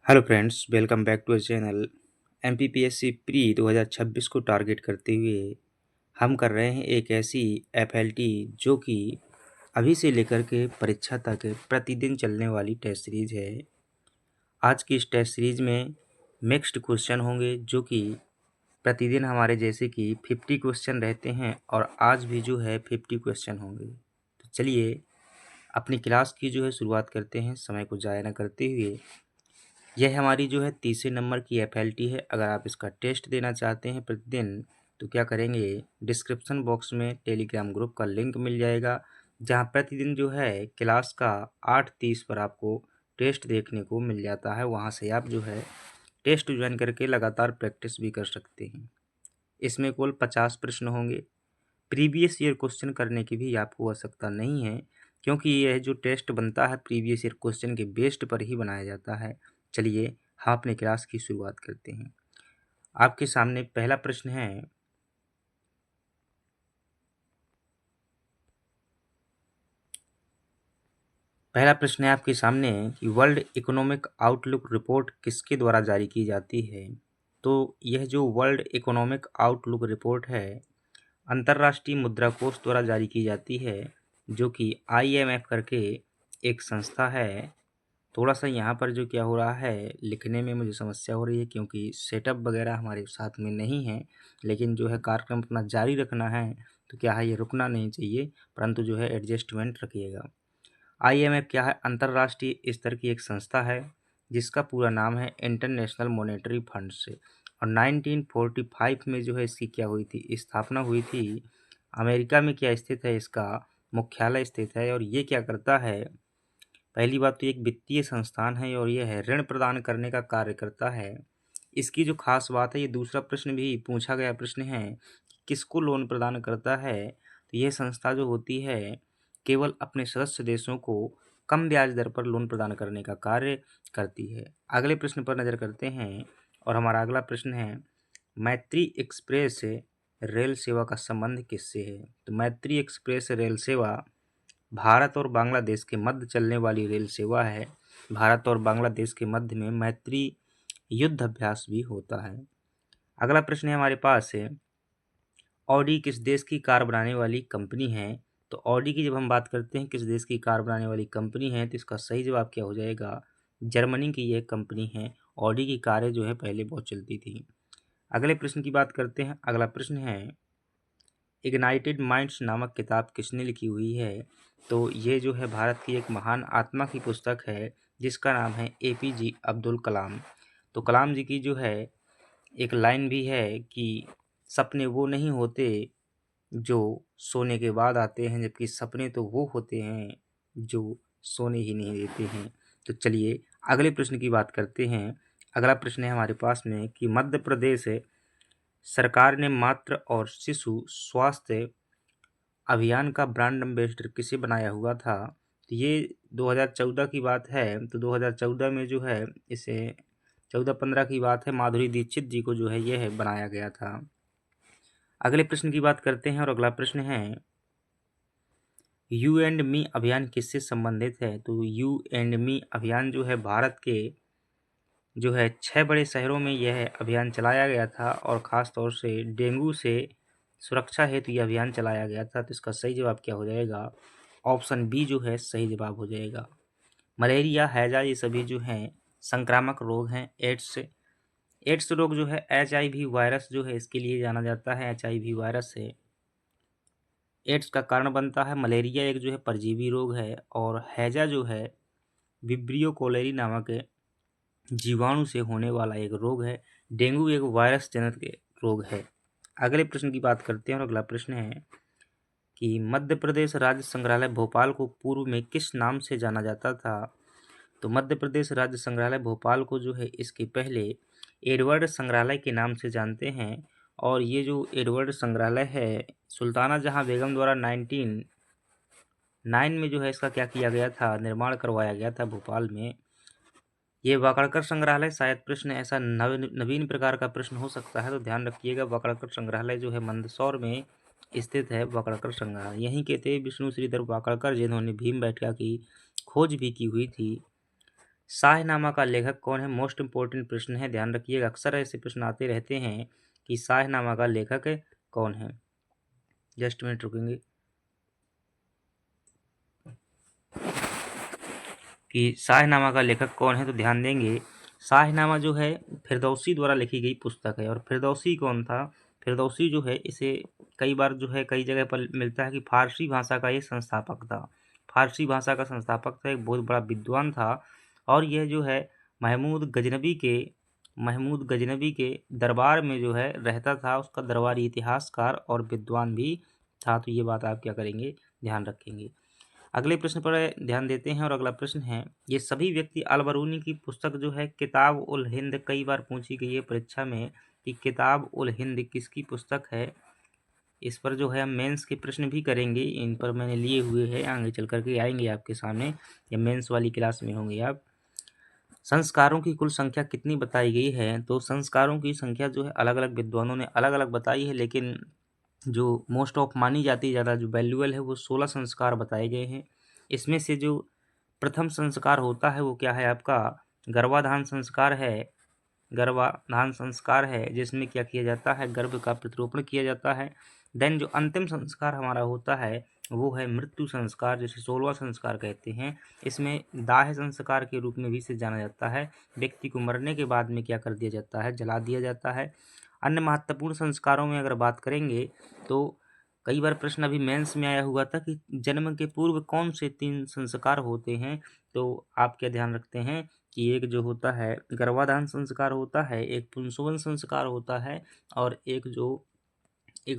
Hello friends, welcome back to a channel. MPPSC pre 2026 को target करते हुए हम कर रहे हैं एक ऐसी एफएलटी जो कि अभी से लेकर के परीक्षा तक प्रतिदिन चलने वाली टेस्ट सीरीज है। आज की इस टेस्ट सीरीज में मिक्स्ड क्वेश्चन होंगे जो कि प्रतिदिन हमारे जैसे कि 50 क्वेश्चन रहते हैं और आज भी जो है 50 क्वेश्चन होंगे। तो चलिए अपनी क्लास की जो है शुरुआत करते हैं समय को ज़ाया न करते हुए। यह हमारी जो है तीसरे नंबर की एफएलटी है। अगर आप इसका टेस्ट देना चाहते हैं प्रतिदिन तो क्या करेंगे, डिस्क्रिप्शन बॉक्स में टेलीग्राम ग्रुप का लिंक मिल जाएगा जहां प्रतिदिन जो है क्लास का 8:30 पर आपको टेस्ट देखने को मिल जाता है। वहां से आप जो है टेस्ट ज्वाइन करके लगातार प्रैक्टिस भी कर सकते हैं। इसमें कुल 50 प्रश्न होंगे। प्रीवियस ईयर क्वेश्चन करने की भी आपको आवश्यकता नहीं है क्योंकि यह जो टेस्ट बनता है प्रीवियस ईयर क्वेश्चन के बेस्ड पर ही बनाया जाता है। चलिए हम अपने क्लास की शुरुआत करते हैं। आपके सामने पहला प्रश्न है। पहला प्रश्न है आपके सामने कि वर्ल्ड इकोनॉमिक आउटलुक रिपोर्ट किसके द्वारा जारी की जाती है। तो यह जो वर्ल्ड इकोनॉमिक आउटलुक रिपोर्ट है अंतर्राष्ट्रीय मुद्रा कोष द्वारा जारी की जाती है जो कि आईएमएफ करके एक संस्था है। थोड़ा सा यहाँ पर जो क्या हो रहा है लिखने में मुझे समस्या हो रही है क्योंकि सेटअप वगैरह हमारे साथ में नहीं है, लेकिन जो है कार्यक्रम अपना जारी रखना है तो क्या है ये रुकना नहीं चाहिए परंतु जो है एडजस्टमेंट रखिएगा। आईएमएफ क्या है, अंतर्राष्ट्रीय स्तर की एक संस्था है जिसका पूरा नाम है इंटरनेशनल मॉनेटरी फंड से। और 1945 में जो है इसकी क्या हुई थी, स्थापना हुई थी। अमेरिका में क्या स्थित है, इसका मुख्यालय स्थित है। और ये क्या करता है, पहली बात तो एक वित्तीय संस्थान है और यह है ऋण प्रदान करने का कार्य करता है। इसकी जो खास बात है, ये दूसरा प्रश्न भी पूछा गया प्रश्न है कि किसको लोन प्रदान करता है। तो यह संस्था जो होती है केवल अपने सदस्य देशों को कम ब्याज दर पर लोन प्रदान करने का कार्य करती है। अगले प्रश्न पर नज़र करते हैं और हमारा अगला प्रश्न है, मैत्री एक्सप्रेस रेल सेवा का संबंध किससे है। तो मैत्री एक्सप्रेस रेल सेवा भारत और बांग्लादेश के मध्य चलने वाली रेल सेवा है। भारत और बांग्लादेश के मध्य में मैत्री युद्ध अभ्यास भी होता है। अगला प्रश्न है हमारे पास है, ऑडी किस देश की कार बनाने वाली कंपनी है। तो ऑडी की जब हम बात करते हैं किस देश की कार बनाने वाली कंपनी है तो इसका सही जवाब क्या हो जाएगा, जर्मनी की यह कंपनी है। ऑडी की कारें जो है पहले बहुत चलती थी। अगले प्रश्न की बात करते हैं। अगला प्रश्न है, इग्नाइटेड माइंड्स नामक किताब किसने लिखी हुई है। तो ये जो है भारत की एक महान आत्मा की पुस्तक है जिसका नाम है एपीजे अब्दुल कलाम। तो कलाम जी की जो है एक लाइन भी है कि सपने वो नहीं होते जो सोने के बाद आते हैं, जबकि सपने तो वो होते हैं जो सोने ही नहीं देते हैं। तो चलिए अगले प्रश्न की बात करते हैं। अगला प्रश्न है हमारे पास में कि मध्य प्रदेश सरकार ने मातृ और शिशु स्वास्थ्य अभियान का ब्रांड एम्बेसडर किसे बनाया हुआ था। तो ये 2014 की बात है। तो 2014 में जो है इसे 14-15 की बात है, माधुरी दीक्षित जी को जो है ये है बनाया गया था। अगले प्रश्न की बात करते हैं और अगला प्रश्न है, यू एंड मी अभियान किससे संबंधित है। तो यू एंड मी अभियान जो है भारत के जो है 6 बड़े शहरों में यह अभियान चलाया गया था और ख़ास तौर से डेंगू से सुरक्षा हेतु यह अभियान चलाया गया था। तो इसका सही जवाब क्या हो जाएगा, ऑप्शन बी जो है सही जवाब हो जाएगा। मलेरिया, हैजा ये सभी जो हैं संक्रामक रोग हैं। एड्स रोग जो है HIV वायरस जो है इसके लिए जाना जाता है, HIV वायरस से एड्स का कारण बनता है। मलेरिया एक जो है परजीवी रोग है और हैजा जो है विब्रियो कोलेरी नामक जीवाणु से होने वाला एक रोग है। डेंगू एक वायरस जनित रोग है। अगले प्रश्न की बात करते हैं और अगला प्रश्न है कि मध्य प्रदेश राज्य संग्रहालय भोपाल को पूर्व में किस नाम से जाना जाता था। तो मध्य प्रदेश राज्य संग्रहालय भोपाल को जो है इसके पहले एडवर्ड संग्रहालय के नाम से जानते हैं। और ये जो एडवर्ड संग्रहालय है सुल्ताना जहां बेगम द्वारा 1909 में जो है इसका क्या किया गया था, निर्माण करवाया गया था भोपाल में। ये वाकड़कर संग्रहालय, शायद प्रश्न ऐसा नवीन प्रकार का प्रश्न हो सकता है तो ध्यान रखिएगा। वाकड़कर संग्रहालय जो है मंदसौर में स्थित है। वाकड़कर संग्रहालय यहीं के थे विष्णु श्रीधर वाकड़कर जिन्होंने भीम बैठका की खोज भी की हुई थी। शाहनामा का लेखक कौन है? मोस्ट इम्पोर्टेंट प्रश्न है, ध्यान रखिएगा। अक्सर ऐसे प्रश्न आते रहते हैं कि शाहनामा का लेखक कौन है। जस्ट मिनट रुकेंगे कि शाहनामा का लेखक कौन है, तो ध्यान देंगे। शाहनामा जो है फिरदौसी द्वारा लिखी गई पुस्तक है। और फिरदौसी कौन था? फिरदौसी जो है इसे कई बार जो है कई जगह पर मिलता है कि फारसी भाषा का ये संस्थापक था। फारसी भाषा का संस्थापक था, एक बहुत बड़ा विद्वान था। और यह जो है महमूद गजनबी के दरबार में जो है रहता था। उसका दरबारी इतिहासकार और विद्वान भी था। तो ये बात आप क्या करेंगे, ध्यान रखेंगे। अगले प्रश्न पर ध्यान देते हैं। और अगला प्रश्न है, ये सभी व्यक्ति अल-बरूनी की पुस्तक जो है किताब उल हिंद, कई बार पूछी गई है परीक्षा में कि किताब उल हिंद किसकी पुस्तक है। इस पर जो है हम मेंस के प्रश्न भी करेंगे, इन पर मैंने लिए हुए हैं, आगे चल करके आएंगे आपके सामने, या मेंस वाली क्लास में होंगे आप। संस्कारों की कुल संख्या कितनी बताई गई है? तो संस्कारों की संख्या जो है अलग अलग विद्वानों ने अलग अलग बताई है, लेकिन जो मोस्ट ऑफ मानी जाती है, ज़्यादा जो वैल्यूएबल है, वो 16 संस्कार बताए गए हैं। इसमें से जो प्रथम संस्कार होता है वो क्या है आपका? गर्भाधान संस्कार है। गर्भाधान संस्कार है जिसमें क्या किया जाता है? गर्भ का प्रतिरोपण किया जाता है। देन जो अंतिम संस्कार हमारा होता है वो है मृत्यु संस्कार, जिसे 16वां संस्कार कहते हैं। इसमें दाह संस्कार के रूप में भी इसे जाना जाता है। व्यक्ति को मरने के बाद में क्या कर दिया जाता है? जला दिया जाता है। अन्य महत्वपूर्ण संस्कारों में अगर बात करेंगे तो कई बार प्रश्न अभी मेंस में आया हुआ था कि जन्म के पूर्व कौन से 3 संस्कार होते हैं। तो आप क्या ध्यान रखते हैं कि एक जो होता है गर्भाधान संस्कार होता है, एक पुंसवन संस्कार होता है, और एक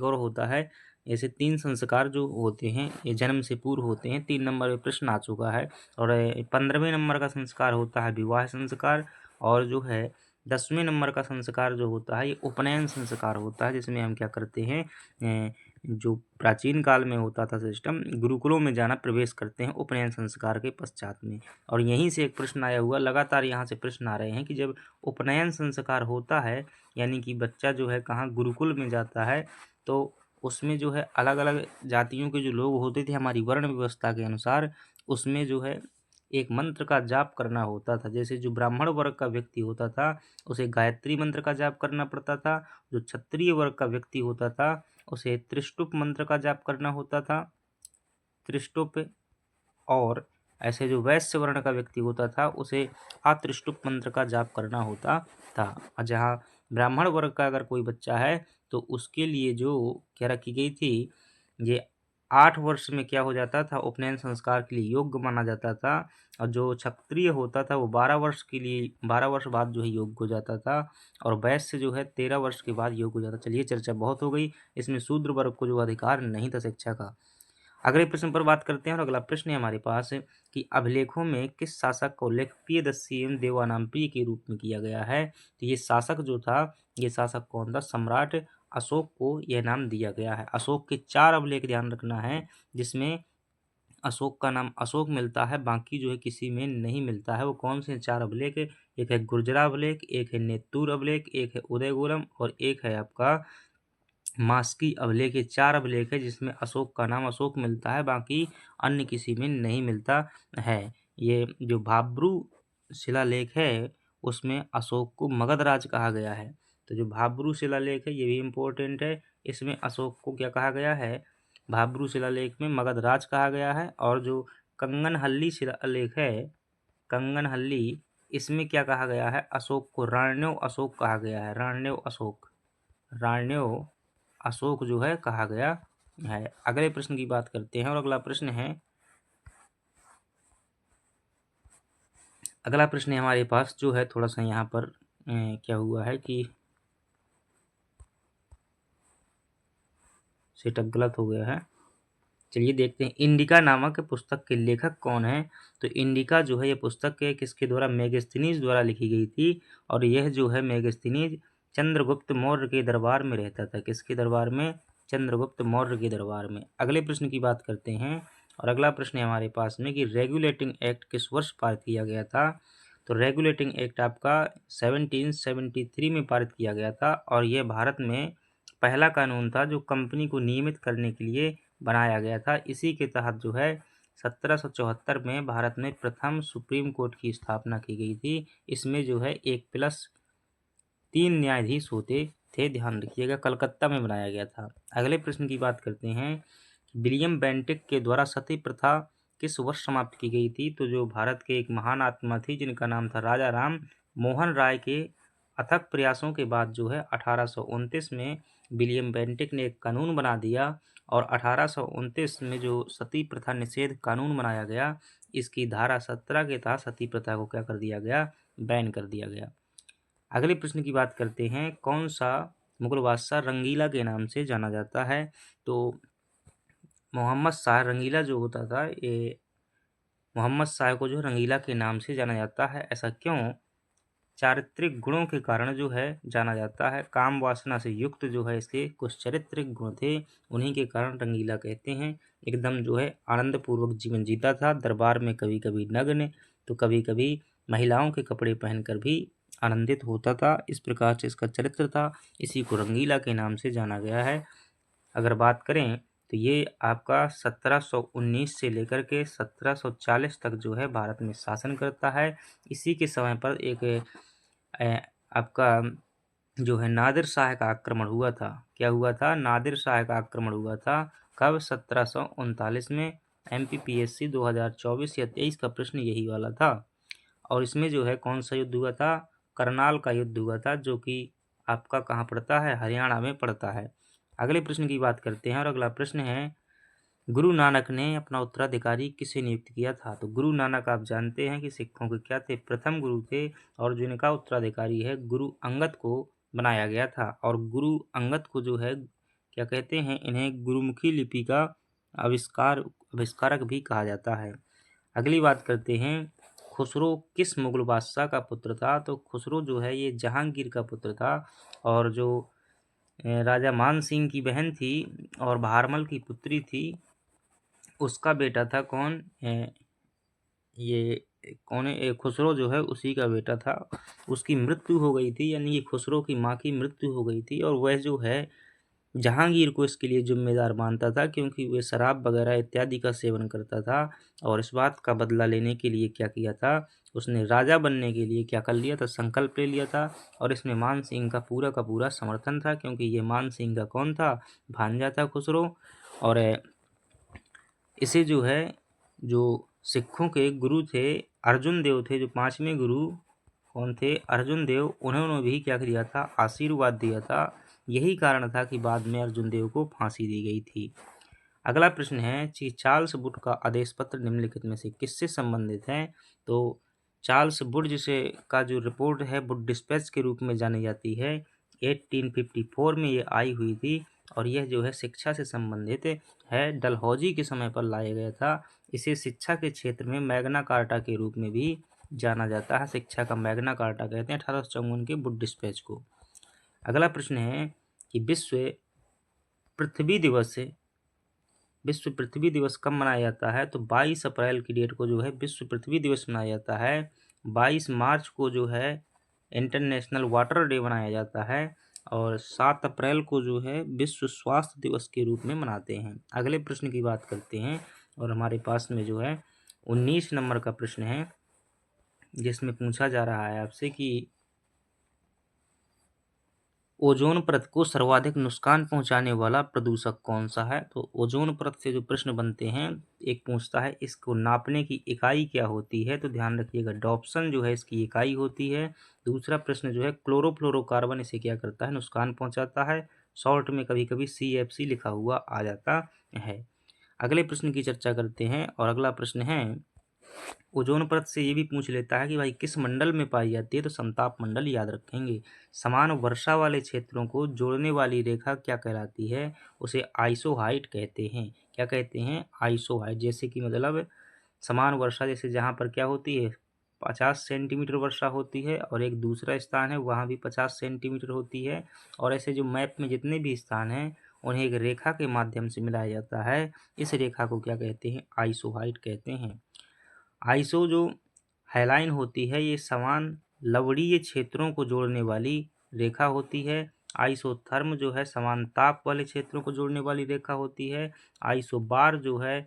और होता है। ऐसे 3 संस्कार जो होते हैं ये जन्म से पूर्व होते हैं। 3 नंबर पे प्रश्न आ चुका है। और 15वें नंबर का संस्कार होता है विवाह संस्कार। और जो है 10वें नंबर का संस्कार जो होता है ये उपनयन संस्कार होता है, जिसमें हम क्या करते हैं, जो प्राचीन काल में होता था सिस्टम, गुरुकुलों में जाना प्रवेश करते हैं उपनयन संस्कार के पश्चात में। और यहीं से एक प्रश्न आया हुआ, लगातार यहाँ से प्रश्न आ रहे हैं कि जब उपनयन संस्कार होता है, यानी कि बच्चा जो है कहाँ गुरुकुल में जाता है, तो उसमें जो है अलग अलग जातियों के जो लोग होते थे हमारी वर्ण व्यवस्था के अनुसार, उसमें जो है एक मंत्र का जाप करना होता था। जैसे जो ब्राह्मण वर्ग का व्यक्ति होता था उसे गायत्री मंत्र का जाप करना पड़ता था। जो क्षत्रिय वर्ग का व्यक्ति होता था उसे त्रिष्टुप मंत्र का जाप करना होता था, त्रिष्टुप। और ऐसे जो वैश्य वर्ण का व्यक्ति होता था उसे अत्रिष्टुप मंत्र का जाप करना होता था। और जहाँ ब्राह्मण वर्ग का अगर कोई बच्चा है तो उसके लिए जो क्या रखी गई थी, ये 8 वर्ष में क्या हो जाता था, उपनयन संस्कार के लिए योग्य माना जाता था। और जो क्षत्रिय होता था वो 12 वर्ष के लिए 12 वर्ष बाद जो है योग्य हो जाता था। और वैश्य जो है 13 वर्ष के बाद योग्य हो जाता। चलिए चर्चा बहुत हो गई, इसमें शूद्र वर्ग को जो अधिकार नहीं था शिक्षा का। अगले प्रश्न पर बात करते हैं। और अगला प्रश्न है हमारे पास कि अभिलेखों में किस शासक को उल्लेख प्रियदर्शी एवं देवानाम्प्रिय के रूप में किया गया है? तो ये शासक जो था, ये शासक कौन था? सम्राट अशोक को यह नाम दिया गया है। अशोक के 4 अभिलेख ध्यान रखना है, जिसमें अशोक का नाम अशोक मिलता है, बाकी जो है किसी में नहीं मिलता है। वो कौन से 4 अभिलेख? एक है गुर्जरा अभिलेख, एक है नेत्तूर अभिलेख, एक है उदयगुरम, और एक है आपका मास्की अभिलेख। ये 4 अभिलेख है जिसमें अशोक का नाम अशोक मिलता है, बाकी अन्य किसी में नहीं मिलता है। ये जो भाब्रू शिलालेख है उसमें अशोक को मगधराज कहा गया है। तो जो भाब्रू शिलालेख है ये भी इम्पोर्टेंट है, इसमें अशोक को क्या कहा गया है? भाब्रू शिलालेख में मगधराज कहा गया है। और जो कंगनहल्ली शिलालेख है, कंगनहल्ली, इसमें क्या कहा गया है? अशोक को राण्यो अशोक कहा गया है। राण्यो अशोक, राण्यो अशोक जो है कहा गया है। अगले प्रश्न की बात करते हैं। और अगला प्रश्न है हमारे पास जो है थोड़ा सा यहाँ पर क्या हुआ है कि सेटअप गलत हो गया है। चलिए देखते हैं। इंडिका नामक पुस्तक के लेखक कौन है? तो इंडिका जो है ये पुस्तक किसके द्वारा? मेगास्थनीज द्वारा लिखी गई थी। और यह जो है मेगास्थनीज चंद्रगुप्त मौर्य के दरबार में रहता था। किसके दरबार में? चंद्रगुप्त मौर्य के दरबार में। अगले प्रश्न की बात करते हैं। और अगला प्रश्न है हमारे पास में कि रेगुलेटिंग एक्ट किस वर्ष पारित किया गया था? तो रेगुलेटिंग एक्ट आपका 1773 में पारित किया गया था। और यह भारत में पहला कानून था जो कंपनी को नियमित करने के लिए बनाया गया था। इसी के तहत जो है 1774 में भारत में प्रथम सुप्रीम कोर्ट की स्थापना की गई थी। इसमें जो है 1+3 न्यायाधीश होते थे, ध्यान रखिएगा। कलकत्ता में बनाया गया था। अगले प्रश्न की बात करते हैं। विलियम बेंटिक के द्वारा सती प्रथा किस वर्ष समाप्त की गई थी? तो जो भारत के एक महान आत्मा थी जिनका नाम था राजा राम मोहन राय के अथक प्रयासों के बाद जो है 1829 में विलियम बेंटिक ने एक कानून बना दिया और 1829 में जो सती प्रथा निषेध कानून बनाया गया, इसकी धारा 17 के तहत सती प्रथा को क्या कर दिया गया? बैन कर दिया गया। अगले प्रश्न की बात करते हैं। कौन सा मुगल बादशाह रंगीला के नाम से जाना जाता है? तो मोहम्मद शाह रंगीला जो होता था, ये मोहम्मद शाह को जो रंगीला के नाम से जाना जाता है। ऐसा क्यों? चारित्रिक गुणों के कारण जो है जाना जाता है। काम वासना से युक्त जो है इसके कुछ चारित्रिक गुण थे, उन्हीं के कारण रंगीला कहते हैं। एकदम जो है आनंद पूर्वक जीवन जीता था। दरबार में कभी कभी नग्न तो कभी कभी महिलाओं के कपड़े पहनकर भी आनंदित होता था। इस प्रकार से इसका चरित्र था, इसी को रंगीला के नाम से जाना गया है। अगर बात करें तो ये आपका 1719 से लेकर के 1740 तक जो है भारत में शासन करता है। इसी के समय पर एक आपका जो है नादिर शाह का आक्रमण हुआ था। क्या हुआ था? नादिर शाह का आक्रमण हुआ था। कब? 1739 में। MPPSC 2024 या 23 का प्रश्न यही वाला था। और इसमें जो है कौन सा युद्ध हुआ था? करनाल का युद्ध हुआ था, जो कि आपका कहाँ पड़ता है? हरियाणा में पड़ता है। अगले प्रश्न की बात करते हैं और अगला प्रश्न है, गुरु नानक ने अपना उत्तराधिकारी किसे नियुक्त किया था? तो गुरु नानक आप जानते हैं कि सिखों के क्या थे? प्रथम गुरु थे और जिनका उत्तराधिकारी है गुरु अंगद को बनाया गया था। और गुरु अंगद को जो है क्या कहते हैं? इन्हें गुरुमुखी लिपि का आविष्कारक भी कहा जाता है। अगली बात करते हैं, खुसरो किस मुगल बादशाह का पुत्र था? तो खुसरो जो है ये जहांगीर का पुत्र था। और जो राजा मान सिंह की बहन थी और भारमल की पुत्री थी, उसका बेटा था कौन? ये कौन है? खुसरो जो है उसी का बेटा था। उसकी मृत्यु हो गई थी, यानी ये खुसरो की माँ की मृत्यु हो गई थी। और वह जो है जहांगीर को इसके लिए जिम्मेदार मानता था, क्योंकि वह शराब वगैरह इत्यादि का सेवन करता था। और इस बात का बदला लेने के लिए क्या किया था? उसने राजा बनने के लिए क्या कर लिया था? संकल्प ले लिया था। और इसमें मान सिंह का पूरा समर्थन था, क्योंकि ये मान सिंह का कौन था? भांजा था खुसरो। और इसे जो है जो सिखों के गुरु थे अर्जुन देव थे, जो 5वें गुरु कौन थे? अर्जुन देव। उन्होंने भी क्या किया था? आशीर्वाद दिया था। यही कारण था कि बाद में अर्जुन देव को फांसी दी गई थी। अगला प्रश्न है कि चार्ल्स वुड का आदेश पत्र निम्नलिखित में से किससे संबंधित है? तो चार्ल्स वुड जिसे का जो रिपोर्ट है वुड डिस्पैच के रूप में जानी जाती है, 1854 में ये आई हुई थी। और यह जो है शिक्षा से संबंधित है, डलहौजी के समय पर लाया गया था। इसे शिक्षा के क्षेत्र में मैग्ना कार्टा के रूप में भी जाना जाता है। शिक्षा का मैग्ना कार्टा कहते हैं 1854 के वुड डिस्पैच को। अगला प्रश्न है कि विश्व पृथ्वी दिवस कब मनाया जाता है? तो 22 अप्रैल की डेट को जो है विश्व पृथ्वी दिवस मनाया जाता है। 22 मार्च को जो है इंटरनेशनल वाटर डे मनाया जाता है। और 7 अप्रैल को जो है विश्व स्वास्थ्य दिवस के रूप में मनाते हैं। अगले प्रश्न की बात करते हैं और हमारे पास में जो है 19 नंबर का प्रश्न है, जिसमें पूछा जा रहा है आपसे कि ओजोन परत को सर्वाधिक नुकसान पहुंचाने वाला प्रदूषक कौन सा है? तो ओजोन परत से जो प्रश्न बनते हैं, एक पूछता है इसको नापने की इकाई क्या होती है? तो ध्यान रखिएगा डॉप्सन जो है इसकी इकाई होती है। दूसरा प्रश्न जो है क्लोरोफ्लोरोकार्बन इसे क्या करता है? नुकसान पहुंचाता है। शॉर्ट में कभी कभी CFC लिखा हुआ आ जाता है। अगले प्रश्न की चर्चा करते हैं और अगला प्रश्न है, ओजोन परत से ये भी पूछ लेता है कि भाई किस मंडल में पाई जाती है? तो समताप मंडल याद रखेंगे। समान वर्षा वाले क्षेत्रों को जोड़ने वाली रेखा क्या कहलाती है? उसे आइसोहाइट कहते हैं। क्या कहते हैं? आइसोहाइट। जैसे कि मतलब समान वर्षा, जैसे जहाँ पर क्या होती है 50 सेंटीमीटर वर्षा होती है और एक दूसरा स्थान है वहाँ भी 50 सेंटीमीटर होती है। और ऐसे जो मैप में जितने भी स्थान हैं उन्हें एक रेखा के माध्यम से मिलाया जाता है। इस रेखा को क्या कहते हैं? आइसोहाइट कहते हैं। आइसो जो हाइलाइन होती है ये समान लवणीय क्षेत्रों को जोड़ने वाली रेखा होती है। आइसोथर्म जो है समान ताप वाले क्षेत्रों को जोड़ने वाली रेखा होती है। आइसोबार जो है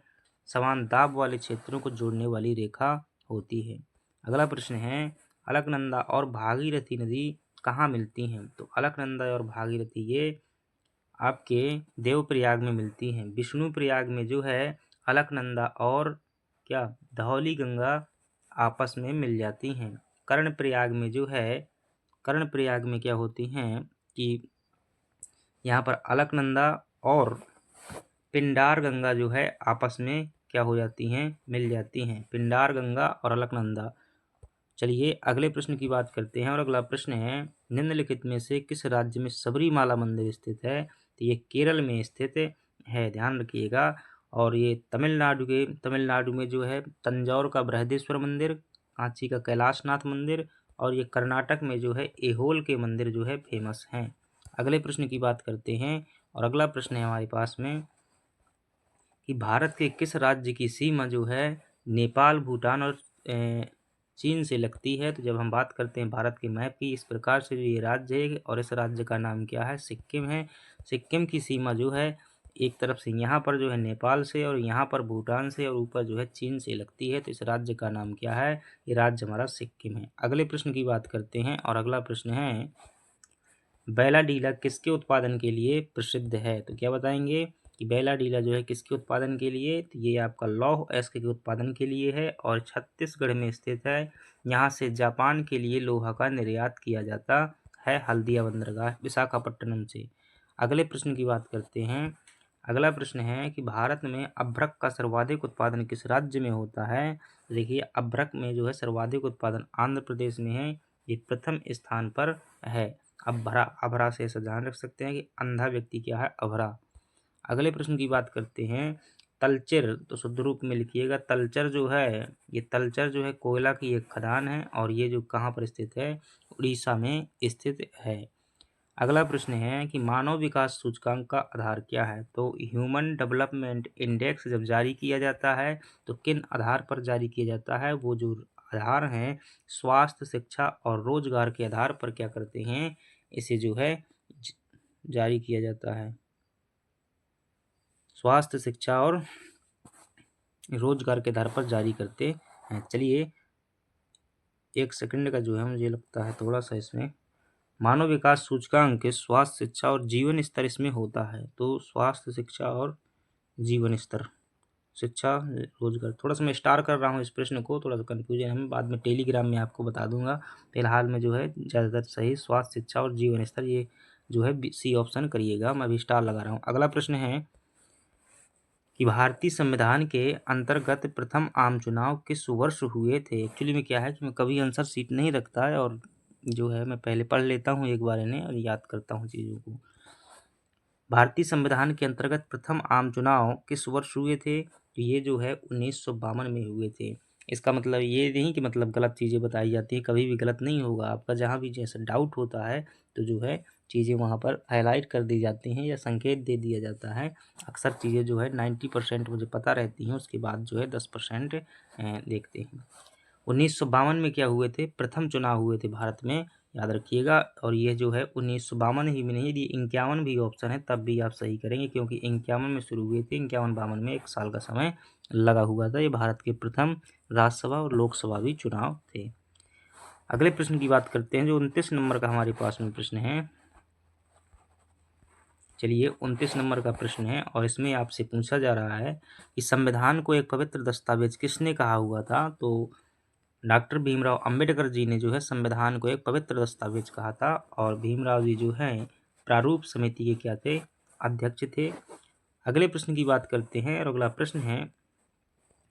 समान दाब वाले क्षेत्रों को जोड़ने वाली रेखा होती है। अगला प्रश्न है, अलकनंदा और भागीरथी नदी कहाँ मिलती हैं? तो अलकनंदा और भागीरथी ये आपके देवप्रयाग में मिलती हैं। विष्णु प्रयाग में जो है अलकनंदा और क्या धौली गंगा आपस में मिल जाती हैं। कर्णप्रयाग में जो है कर्णप्रयाग में क्या होती हैं कि यहाँ पर अलकनंदा और पिंडार गंगा जो है आपस में क्या हो जाती हैं, मिल जाती हैं। पिंडार गंगा और अलकनंदा। चलिए अगले प्रश्न की बात करते हैं और अगला प्रश्न है, निम्नलिखित में से किस राज्य में सबरीमाला मंदिर स्थित है? तो ये केरल में स्थित है, ध्यान रखिएगा। और ये तमिलनाडु में जो है तंजौर का बृहदेश्वर मंदिर, कांची का कैलाशनाथ मंदिर, और ये कर्नाटक में जो है एहोल के मंदिर जो है फेमस हैं। अगले प्रश्न की बात करते हैं और अगला प्रश्न है हमारे पास में कि भारत के किस राज्य की सीमा जो है नेपाल, भूटान और चीन से लगती है? तो जब हम बात करते हैं भारत के मैप की, इस प्रकार से जो ये राज्य है और इस राज्य का नाम क्या है? सिक्किम है। सिक्किम की सीमा जो है एक तरफ से यहाँ पर जो है नेपाल से और यहाँ पर भूटान से और ऊपर जो है चीन से लगती है। तो इस राज्य का नाम क्या है? ये राज्य हमारा सिक्किम है। अगले प्रश्न की बात करते हैं और अगला प्रश्न है, बैलाडीला किसके उत्पादन के लिए प्रसिद्ध है? तो क्या बताएंगे कि बैलाडीला जो है किसके उत्पादन के लिए? तो ये आपका लौह अयस्क के उत्पादन के लिए है और छत्तीसगढ़ में स्थित है। यहाँ से जापान के लिए लोहा का निर्यात किया जाता है, हल्दिया बंदरगाह विशाखापट्टनम से। अगले प्रश्न की बात करते हैं। अगला प्रश्न है कि भारत में अभ्रक का सर्वाधिक उत्पादन किस राज्य में होता है? तो देखिए अभ्रक में जो है सर्वाधिक उत्पादन आंध्र प्रदेश में है, ये प्रथम स्थान पर है। अभरा, अभरा से ऐसा ध्यान रख सकते हैं कि अंधा व्यक्ति क्या है? अभरा। अगले प्रश्न की बात करते हैं, तलचर, तो शुद्ध रूप में लिखिएगा। तलचर जो है, ये तलचर जो है कोयला की एक खदान है और ये जो कहाँ पर स्थित है? उड़ीसा में स्थित है। अगला प्रश्न है कि मानव विकास सूचकांक का आधार क्या है? तो ह्यूमन डेवलपमेंट इंडेक्स जब जारी किया जाता है तो किन आधार पर जारी किया जाता है? वो जो आधार हैं स्वास्थ्य, शिक्षा और रोजगार के आधार पर क्या करते हैं? इसे जो है जारी किया जाता है। स्वास्थ्य, शिक्षा और रोजगार के आधार पर जारी करते हैं। चलिए एक सेकंड का जो है मुझे लगता है थोड़ा सा इसमें मानव विकास सूचकांक स्वास्थ्य, शिक्षा और जीवन स्तर इसमें होता है। तो स्वास्थ्य, शिक्षा और जीवन स्तर, शिक्षा, रोजगार, थोड़ा सा मैं स्टार कर रहा हूँ इस प्रश्न को, थोड़ा सा कन्फ्यूजन है, बाद में टेलीग्राम में आपको बता दूंगा। फिलहाल में जो है ज़्यादातर सही स्वास्थ्य, शिक्षा और जीवन स्तर, ये जो है सी ऑप्शन करिएगा। मैं अभी स्टार लगा रहा हूँ। अगला प्रश्न है कि भारतीय संविधान के अंतर्गत प्रथम आम चुनाव किस वर्ष हुए थे? एक्चुअली में क्या है कि मैं कभी आंसर शीट नहीं रखता है और जो है मैं पहले पढ़ लेता हूँ एक बार इन्हें और याद करता हूँ चीज़ों को। भारतीय संविधान के अंतर्गत प्रथम आम चुनाव किस वर्ष हुए थे? तो ये जो है 1952 में हुए थे। इसका मतलब ये नहीं कि मतलब गलत चीज़ें बताई जाती हैं, कभी भी गलत नहीं होगा आपका। जहाँ भी जैसा डाउट होता है तो जो है चीज़ें वहाँ पर हाईलाइट कर दी जाती हैं या संकेत दे दिया जाता है। अक्सर चीज़ें जो है 90% मुझे पता रहती हैं, उसके बाद जो है 10% देखते हैं। 1952 में क्या हुए थे? प्रथम चुनाव हुए थे भारत में, याद रखिएगा। और ये जो है 1952 ही में नहीं, यदि 51 भी ऑप्शन है तब भी आप सही करेंगे क्योंकि 51 में शुरू हुए थे, 51-52 में 1 साल का समय लगा हुआ था। ये भारत के प्रथम राज्यसभा और लोकसभा भी चुनाव थे। अगले प्रश्न की बात करते हैं जो 29 नंबर का हमारे पास में प्रश्न है। चलिए 29 नंबर का प्रश्न है और इसमें आपसे पूछा जा रहा है कि संविधान को एक पवित्र दस्तावेज किसने कहा हुआ था? तो डॉक्टर भीमराव अंबेडकर जी ने जो है संविधान को एक पवित्र दस्तावेज कहा था और भीमराव जी जो हैं प्रारूप समिति के क्या थे? अध्यक्ष थे। अगले प्रश्न की बात करते हैं और अगला प्रश्न है,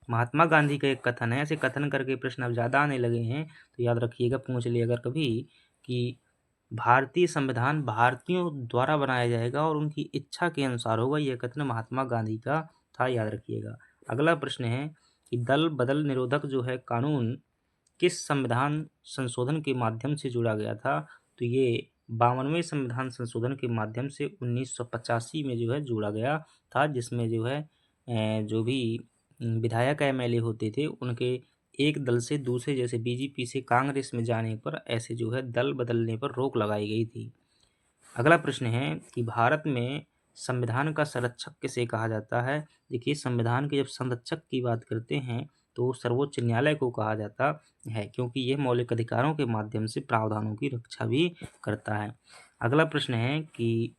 महात्मा गांधी का एक कथन है, ऐसे कथन करके प्रश्न अब ज़्यादा आने लगे हैं तो याद रखिएगा, पूछ लिए अगर कभी कि भारतीय संविधान भारतीयों द्वारा बनाया जाएगा और उनकी इच्छा के अनुसार होगा, यह कथन महात्मा गांधी का था, याद रखिएगा। अगला प्रश्न है कि दल बदल निरोधक जो है कानून किस संविधान संशोधन के माध्यम से जोड़ा गया था? तो ये 52वें संविधान संशोधन के माध्यम से 1985 में जो है जोड़ा गया था, जिसमें जो है जो भी विधायक एमएलए होते थे उनके एक दल से दूसरे जैसे बीजेपी से कांग्रेस में जाने पर ऐसे जो है दल बदलने पर रोक लगाई गई थी। अगला प्रश्न है कि भारत में संविधान का संरक्षक किसे कहा जाता है? देखिए, संविधान के जब संरक्षक की बात करते हैं तो सर्वोच्च न्यायालय को कहा जाता है, क्योंकि यह मौलिक अधिकारों के माध्यम से प्रावधानों की रक्षा भी करता है। अगला प्रश्न है कि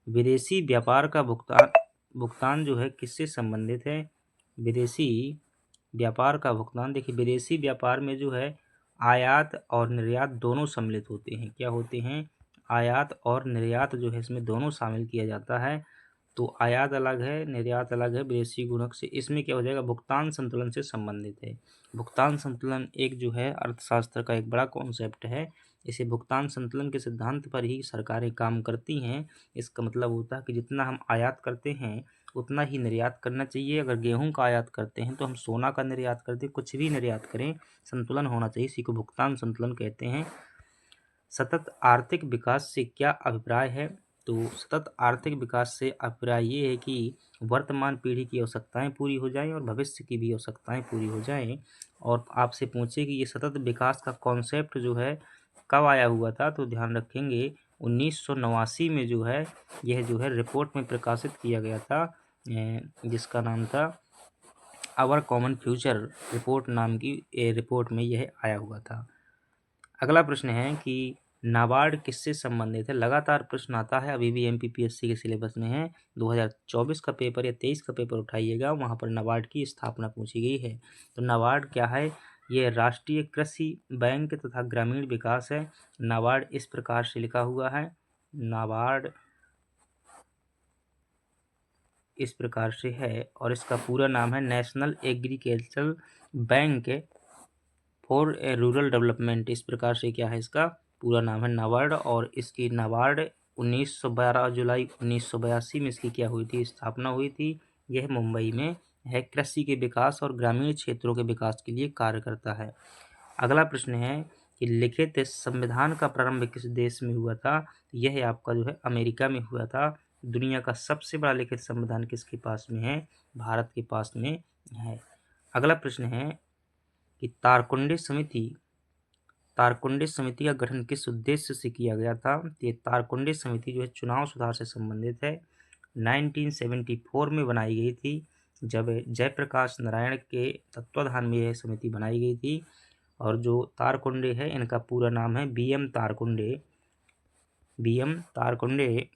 विदेशी व्यापार का भुगतान भुगतान जो है किससे संबंधित है? विदेशी व्यापार का भुगतान, देखिए विदेशी व्यापार में जो है आयात और निर्यात दोनों सम्मिलित होते हैं। क्या होते हैं? आयात और निर्यात जो है इसमें दोनों शामिल किया जाता है। तो आयात अलग है, निर्यात अलग है विदेशी गुणक से। इसमें क्या हो जाएगा? भुगतान संतुलन से संबंधित है। भुगतान संतुलन एक जो है अर्थशास्त्र का एक बड़ा कॉन्सेप्ट है। इसे भुगतान संतुलन के सिद्धांत पर ही सरकारें काम करती हैं। इसका मतलब होता है कि जितना हम आयात करते हैं उतना ही निर्यात करना चाहिए। अगर गेहूं का आयात करते हैं तो हम सोना का निर्यात करते हैं, कुछ भी निर्यात करें, संतुलन होना चाहिए। इसी को भुगतान संतुलन कहते हैं। सतत आर्थिक विकास से क्या अभिप्राय है? तो सतत आर्थिक विकास से अभिप्राय ये है कि वर्तमान पीढ़ी की आवश्यकताएं पूरी हो जाएं और भविष्य की भी आवश्यकताएं पूरी हो जाएं। और आपसे पूछे कि ये सतत विकास का कॉन्सेप्ट जो है कब आया हुआ था, तो ध्यान रखेंगे 1989 में जो है यह जो है रिपोर्ट में प्रकाशित किया गया था, जिसका नाम था आवर कॉमन फ्यूचर रिपोर्ट नाम की रिपोर्ट में यह आया हुआ था। अगला प्रश्न है कि नाबार्ड किससे संबंधित है? लगातार प्रश्न आता है, अभी भी एमपीपीएससी के सिलेबस में है। 2024 का पेपर या 23 का पेपर उठाइएगा, वहाँ पर नाबार्ड की स्थापना पूछी गई है। तो नाबार्ड क्या है? ये राष्ट्रीय कृषि बैंक तथा ग्रामीण विकास है। नाबार्ड इस प्रकार से लिखा हुआ है, नाबार्ड इस प्रकार से है और इसका पूरा नाम है national agricultural bank for rural development. इस प्रकार से क्या है, इसका पूरा नाम है नाबार्ड। और इसकी नाबार्ड 1912 जुलाई 1982 में इसकी क्या हुई थी? स्थापना हुई थी। यह मुंबई में है। कृषि के विकास और ग्रामीण क्षेत्रों के विकास के लिए कार्य करता है। अगला प्रश्न है कि लिखित संविधान का प्रारंभ किस देश में हुआ था? यह आपका जो है अमेरिका में हुआ था। दुनिया का सबसे बड़ा लिखित संविधान किसके पास में है? भारत के पास में है। अगला प्रश्न है कि तारकुंडे समिति का गठन किस उद्देश्य से किया गया था? ये तारकुंडे समिति जो है चुनाव सुधार से संबंधित है। 1974 में बनाई गई थी, जब जयप्रकाश नारायण के तत्वाधान में यह समिति बनाई गई थी। और जो तारकुंडे है इनका पूरा नाम है बीएम तारकुंडे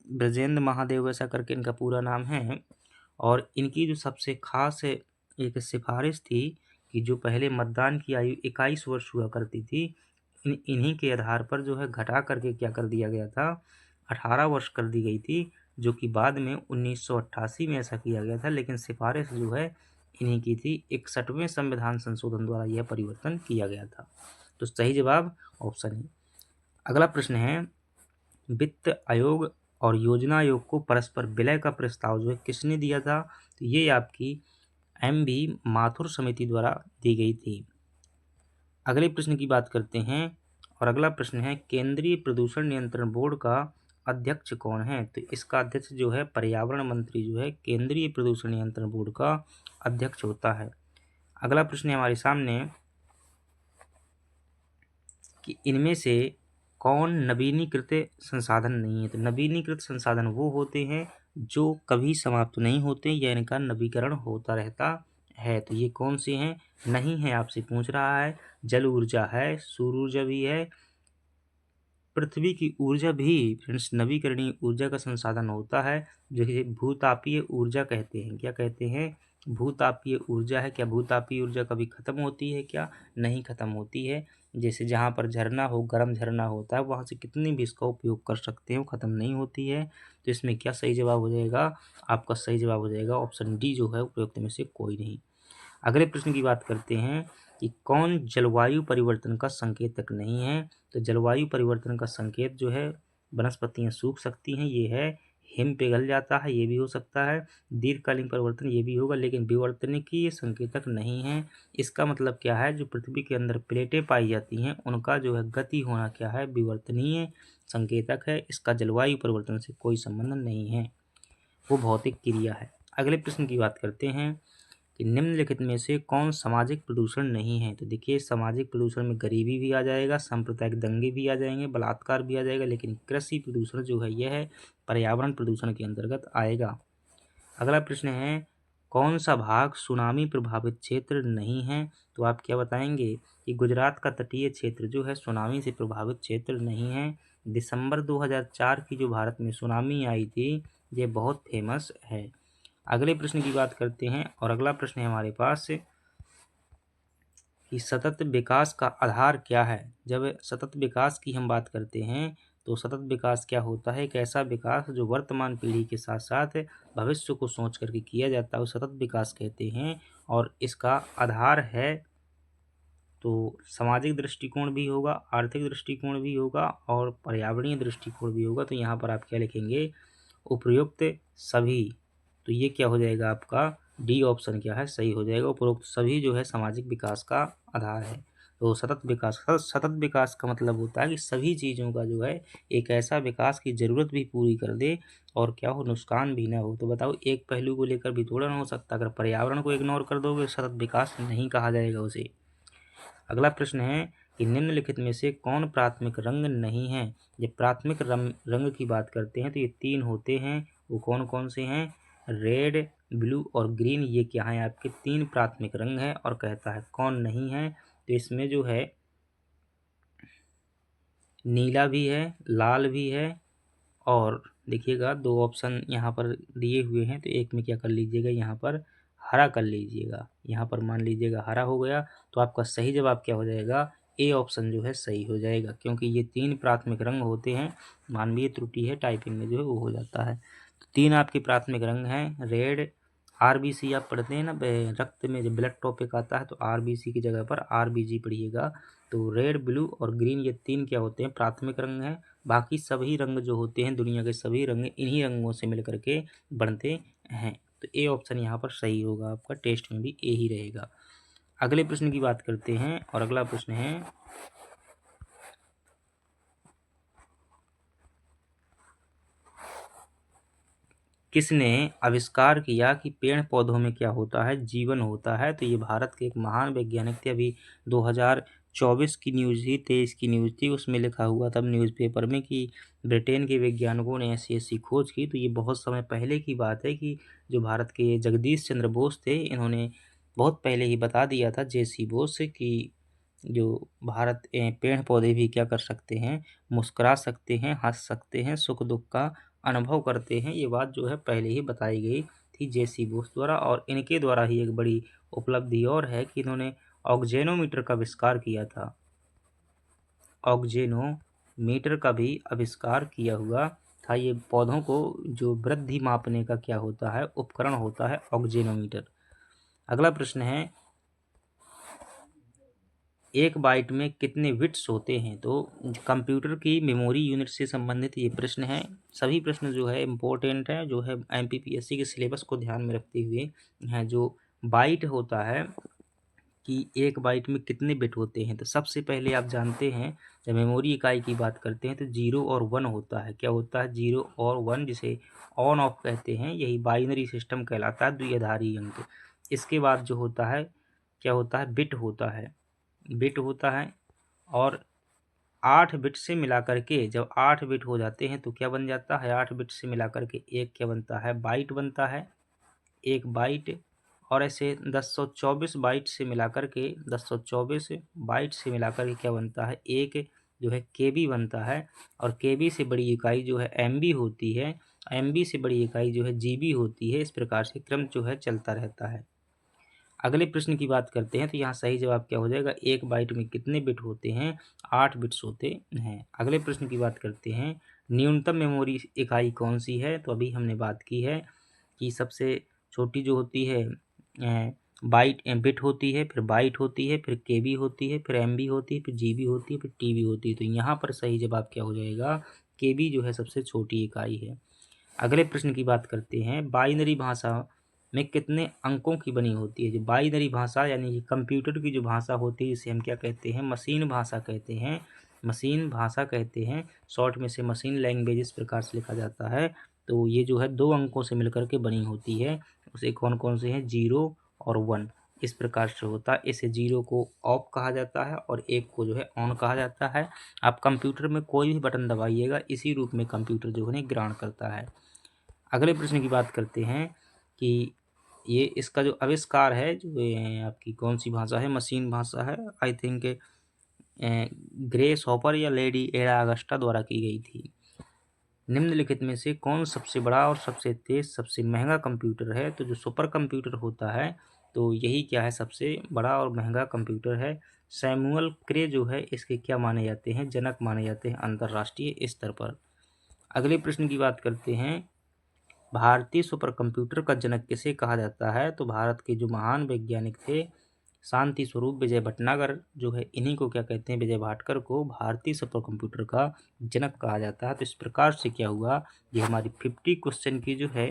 ब्रजेंद्र महादेव ऐसा करके इनका पूरा नाम है। और इनकी जो सबसे खास एक सिफारिश थी कि जो पहले मतदान की आयु 21 वर्ष हुआ करती थी, इन्हीं के आधार पर जो है घटा करके क्या कर दिया गया था, 18 वर्ष कर दी गई थी, जो कि बाद में 1988 में ऐसा किया गया था। लेकिन सिफारिश जो है इन्हीं की थी। 61वें संविधान संशोधन द्वारा यह परिवर्तन किया गया था। तो सही जवाब ऑप्शन है। अगला प्रश्न है वित्त आयोग और योजना आयोग को परस्पर विलय का प्रस्ताव जो है किसने दिया था? तो ये आपकी एम.बी. माथुर समिति द्वारा दी गई थी। अगले प्रश्न की बात करते हैं और अगला प्रश्न है केंद्रीय प्रदूषण नियंत्रण बोर्ड का अध्यक्ष कौन है? तो इसका अध्यक्ष जो है पर्यावरण मंत्री जो है केंद्रीय प्रदूषण नियंत्रण बोर्ड का अध्यक्ष होता है। अगला प्रश्न है हमारे सामने कि इनमें से कौन नवीनीकृत संसाधन नहीं है? तो नवीनीकृत संसाधन वो होते हैं जो कभी समाप्त नहीं होते या इनका नवीकरण होता रहता है। तो ये कौन से हैं? नहीं है आपसे पूछ रहा है। जल ऊर्जा है, सौर ऊर्जा भी है, पृथ्वी की ऊर्जा भी फ्रेंड्स नवीकरणीय ऊर्जा का संसाधन होता है, जो कि भूतापीय ऊर्जा कहते हैं। क्या कहते हैं? भूतापीय ऊर्जा है। क्या भूतापीय ऊर्जा कभी खत्म होती है? क्या नहीं खत्म होती है। जैसे जहाँ पर झरना हो, गर्म झरना होता है, वहाँ से कितनी भी इसका उपयोग कर सकते हो, खत्म नहीं होती है। तो इसमें क्या सही जवाब हो जाएगा? आपका सही जवाब हो जाएगा ऑप्शन डी जो है उपयुक्त में से कोई नहीं। अगले प्रश्न की बात करते हैं कि कौन जलवायु परिवर्तन का संकेतक नहीं है? तो जलवायु परिवर्तन का संकेत जो है वनस्पतियां सूख सकती हैं, ये है। हिम पिघल जाता है, ये भी हो सकता है। दीर्घकालीन परिवर्तन ये भी होगा, लेकिन विवर्तनिकीय संकेतक नहीं है। इसका मतलब क्या है? जो पृथ्वी के अंदर प्लेटें पाई जाती हैं उनका जो है गति होना क्या है? विवर्तनीय संकेतक है। इसका जलवायु परिवर्तन से कोई संबंध नहीं है, वो भौतिक क्रिया है। अगले प्रश्न की बात करते हैं कि निम्नलिखित में से कौन सामाजिक प्रदूषण नहीं है। तो देखिए, सामाजिक प्रदूषण में गरीबी भी आ जाएगा, सांप्रदायिक दंगे भी आ जाएंगे, बलात्कार भी आ जाएगा, लेकिन कृषि प्रदूषण जो है यह है पर्यावरण प्रदूषण के अंतर्गत आएगा। अगला प्रश्न है, कौन सा भाग सुनामी प्रभावित क्षेत्र नहीं है। तो आप क्या बताएंगे कि गुजरात का तटीय क्षेत्र जो है सुनामी से प्रभावित क्षेत्र नहीं है। दिसंबर 2004 की जो भारत में सुनामी आई थी ये बहुत फेमस है। अगले प्रश्न की बात करते हैं और अगला प्रश्न है हमारे पास कि सतत विकास का आधार क्या है। जब सतत विकास की हम बात करते हैं तो सतत विकास क्या होता है, एक ऐसा विकास जो वर्तमान पीढ़ी के साथ साथ भविष्य को सोच करके किया जाता है, वो सतत विकास कहते हैं। और इसका आधार है तो सामाजिक दृष्टिकोण भी होगा, आर्थिक दृष्टिकोण भी होगा और पर्यावरणीय दृष्टिकोण भी होगा। तो यहाँ पर आप क्या लिखेंगे, उपयुक्त सभी। तो ये क्या हो जाएगा आपका डी ऑप्शन क्या है, सही हो जाएगा। उपरोक्त सभी जो है सामाजिक विकास का आधार है। तो सतत विकास का मतलब होता है कि सभी चीज़ों का जो है एक ऐसा विकास की ज़रूरत भी पूरी कर दे और क्या हो, नुकसान भी ना हो। तो बताओ, एक पहलू को लेकर भी थोड़ा ना हो सकता। अगर पर्यावरण को इग्नोर कर दोगे सतत विकास नहीं कहा जाएगा उसे। अगला प्रश्न है कि निम्नलिखित में से कौन प्राथमिक रंग नहीं है। जब प्राथमिक रंग की बात करते हैं तो ये 3 होते हैं, वो कौन कौन से हैं, रेड, ब्लू और ग्रीन। ये क्या है, आपके 3 प्राथमिक रंग है। और कहता है कौन नहीं है, तो इसमें जो है नीला भी है, लाल भी है और देखिएगा 2 ऑप्शन यहाँ पर दिए हुए हैं, तो एक में क्या कर लीजिएगा, यहाँ पर हरा कर लीजिएगा। यहाँ पर मान लीजिएगा हरा हो गया, तो आपका सही जवाब क्या हो जाएगा, ए ऑप्शन जो है सही हो जाएगा, क्योंकि ये 3 प्राथमिक रंग होते हैं। मानवीय त्रुटि है, टाइपिंग में जो है वो हो जाता है। तो 3 आपके प्राथमिक रंग हैं, रेड, आरबीसी आप पढ़ते हैं ना, रक्त में जब ब्लड टॉपिक आता है तो आरबीसी की जगह पर आरबीजी पढ़िएगा। तो रेड, ब्लू और ग्रीन ये 3 क्या होते हैं, प्राथमिक रंग हैं। बाकी सभी रंग जो होते हैं, दुनिया के सभी रंग इन्हीं रंगों से मिलकर के बनते हैं। तो ए ऑप्शन यहाँ पर सही होगा, आपका टेस्ट में भी ए ही रहेगा। अगले प्रश्न की बात करते हैं और अगला प्रश्न है, किसने आविष्कार किया कि पेड़ पौधों में क्या होता है, जीवन होता है। तो ये भारत के एक महान वैज्ञानिक थे। अभी 2024 की न्यूज़ ही, 23 की न्यूज़ थी, उसमें लिखा हुआ था न्यूज़पेपर में कि ब्रिटेन के वैज्ञानिकों ने ऐसी ऐसी खोज की। तो ये बहुत समय पहले की बात है कि जो भारत के जगदीश चंद्र बोस थे, इन्होंने बहुत पहले ही बता दिया था, जेसी बोस, कि जो भारत पेड़ पौधे भी क्या कर सकते हैं, मुस्कुरा सकते हैं, हंस सकते हैं, सुख दुख का अनुभव करते हैं। ये बात जो है पहले ही बताई गई थी जेसी बोस द्वारा। और इनके द्वारा ही एक बड़ी उपलब्धि और है कि इन्होंने ऑक्जेनोमीटर का आविष्कार किया था। ऑक्जेनोमीटर का भी आविष्कार किया हुआ था। ये पौधों को जो वृद्धि मापने का क्या होता है, उपकरण होता है ऑक्जेनोमीटर। अगला प्रश्न है, एक बाइट में कितने बिट्स होते हैं। तो कंप्यूटर की मेमोरी यूनिट से संबंधित ये प्रश्न है। सभी प्रश्न जो है इम्पोर्टेंट है, जो है एमपीपीएससी के सिलेबस को ध्यान में रखते हुए हैं। जो बाइट होता है कि एक बाइट में कितने बिट होते हैं, तो सबसे पहले आप जानते हैं जब मेमोरी इकाई की बात करते हैं तो 0 और 1 होता है। क्या होता है, 0 और 1, जिसे ऑन ऑफ कहते हैं, यही बाइनरी सिस्टम कहलाता है, द्विआधारी अंक। इसके बाद जो होता है क्या होता है, बिट होता है, बिट होता है। और 8 बिट से मिलाकर के जब 8 बिट हो जाते हैं तो क्या बन जाता है, 8 बिट से मिलाकर के एक क्या बनता है, बाइट बनता है, एक बाइट। और ऐसे 1024 बाइट से मिलाकर के 1024 बाइट से मिलाकर के क्या बनता है, एक जो है केबी बनता है। और केबी से बड़ी इकाई जो है एमबी होती है, एमबी से बड़ी इकाई जो है जीबी होती है। इस प्रकार से क्रम जो है चलता रहता है। अगले प्रश्न की बात करते हैं तो यहाँ सही जवाब क्या हो जाएगा, एक बाइट में कितने बिट होते हैं, 8 बिट्स होते हैं। अगले प्रश्न की बात करते हैं, न्यूनतम मेमोरी इकाई कौन सी है। तो अभी हमने बात की है कि सबसे छोटी जो होती है बाइट बिट होती है, फिर बाइट होती है, फिर केबी होती है, फिर एमबी होती है, फिर जीबी होती है, फिर टीबी होती है। तो यहाँ पर सही जवाब क्या हो जाएगा, केबी जो है सबसे छोटी इकाई है। अगले प्रश्न की बात करते हैं, बाइनरी भाषा में कितने अंकों की बनी होती है। जो बाइनरी भाषा यानी कि कंप्यूटर की जो भाषा होती है, इसे हम क्या कहते हैं, मशीन भाषा कहते हैं, मशीन भाषा कहते हैं। शॉर्ट में से मशीन लैंग्वेज इस प्रकार से लिखा जाता है। तो ये जो है 2 अंकों से मिलकर के बनी होती है। उसे कौन कौन से हैं, 0 और 1 इस प्रकार से होता है। इसे 0 को ऑफ कहा जाता है और 1 को जो है ऑन कहा जाता है। आप कंप्यूटर में कोई भी बटन दबाइएगा इसी रूप में कंप्यूटर जो है ग्रहण करता है। अगले प्रश्न की बात करते हैं कि ये इसका जो आविष्कार है जो ये आपकी कौन सी भाषा है, मशीन भाषा है, आई थिंक ग्रेस हॉपर या लेडी एडा अगस्टा द्वारा की गई थी। निम्नलिखित में से कौन सबसे बड़ा और सबसे तेज सबसे महंगा कंप्यूटर है? तो जो सुपर कंप्यूटर होता है तो यही क्या है, सबसे बड़ा और महंगा कंप्यूटर है। सैमुअल क्रे जो है इसके क्या माने जाते हैं, जनक माने जाते हैं अंतर्राष्ट्रीय स्तर पर। अगले प्रश्न की बात करते हैं, भारतीय सुपर कंप्यूटर का जनक किसे कहा जाता है? तो भारत के जो महान वैज्ञानिक थे शांति स्वरूप विजय भटनागर जो है, इन्हीं को क्या कहते हैं, विजय भाटकर को भारतीय सुपर कंप्यूटर का जनक कहा जाता है। तो इस प्रकार से क्या हुआ, ये हमारी 50 क्वेश्चन की जो है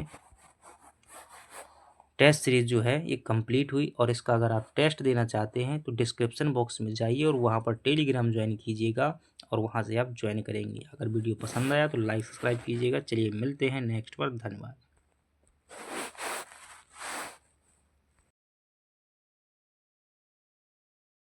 टेस्ट सीरीज जो है ये कंप्लीट हुई। और इसका अगर आप टेस्ट देना चाहते हैं तो डिस्क्रिप्शन बॉक्स में जाइए और वहाँ पर टेलीग्राम ज्वाइन कीजिएगा और वहाँ से आप ज्वाइन करेंगे। अगर वीडियो पसंद आया तो लाइक सब्सक्राइब कीजिएगा। चलिए मिलते हैं नेक्स्ट पर, धन्यवाद।